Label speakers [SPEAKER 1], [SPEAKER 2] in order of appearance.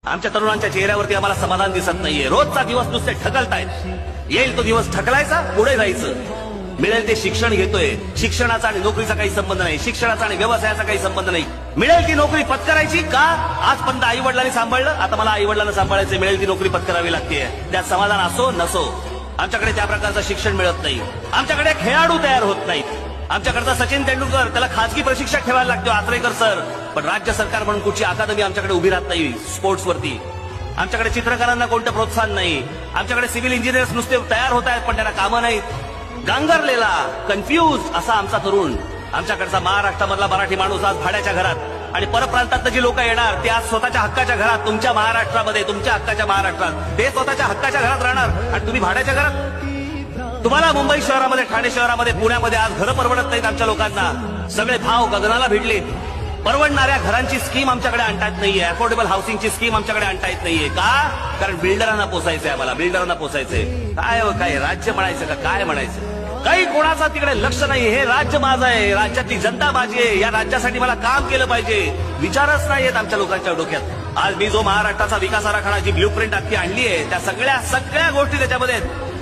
[SPEAKER 1] आमच्या तरुणांच्या चेहऱ्यावरती आम्हाला समाधान दिसत नाहीये. रोजचा दिवस नुसते ढकलतायत. येईल तो दिवस ढकलायचा, पुढे जायचं. मिळेल ते शिक्षण घेतोय. शिक्षणाचा आणि नोकरीचा काही संबंध नाही. शिक्षणाचा आणि व्यवसायाचा काही संबंध नाही. मिळेल ती नोकरी पत्करायची का? आजपर्यंत आई वडिलांनी सांभाळलं, आता मला आई वडिलांना सांभाळायचं. मिळेल ती नोकरी पत्करावी लागते. त्यात समाधान असो नसो. आमच्याकडे त्या प्रकारचं शिक्षण मिळत नाही. आमच्याकडे खेळाडू तयार होत नाहीत. आमच्याकडचा सचिन तेंडुलकर, त्याला खासगी प्रशिक्षक ठेवायला लागतो आत्रेकर सर. पण राज्य सरकार म्हणून कुठची अकादमी आमच्याकडे उभी राहत नाही स्पोर्ट्सवरती. आमच्याकडे चित्रकारांना कोणतं प्रोत्साहन नाही. आमच्याकडे सिव्हिल इंजिनियर्स नुसते तयार होत आहेत, पण त्यांना कामं नाहीत. गांगरलेला, कन्फ्यूज असा आमचा तरुण. आमच्याकडचा महाराष्ट्रामधला मराठी माणूस आज भाड्याच्या घरात आणि परप्रांतात जी लोक येणार ते आज स्वतःच्या हक्काच्या घरात, तुमच्या महाराष्ट्रामध्ये, तुमच्या हक्काच्या महाराष्ट्रात ते स्वतःच्या हक्काच्या घरात राहणार आणि तुम्ही भाड्याच्या घरात. तुम्हाला मुंबई शहरामध्ये, ठाणे शहरामध्ये, पुण्यामध्ये आज घरं परवडत नाहीत. आमच्या लोकांना सगळे भाव गगनाला भिडले. परवडणाऱ्या घरांची स्कीम आमच्याकडे आणता येत नाहीये. अफोर्डेबल हाऊसिंगची स्कीम आमच्याकडे आणता येत नाहीये. का? कारण बिल्डरांना पोसायचंय. आम्हाला बिल्डरांना पोसायचंय. काय राज्य म्हणायचं का काय म्हणायचं? काही कोणाचा तिकडे लक्ष नाही. हे राज्य माझं आहे, राज्यातली जनता माझी आहे. या राज्यासाठी मला काम केलं पाहिजे विचारच नाही येत आमच्या लोकांच्या डोक्यात. आज मी जो महाराष्ट्राचा विकास आराखडा, जी ब्ल्यूप्रिंट अख्खी आणली आहे, त्या सगळ्या गोष्टी त्याच्यामध्ये आहेत.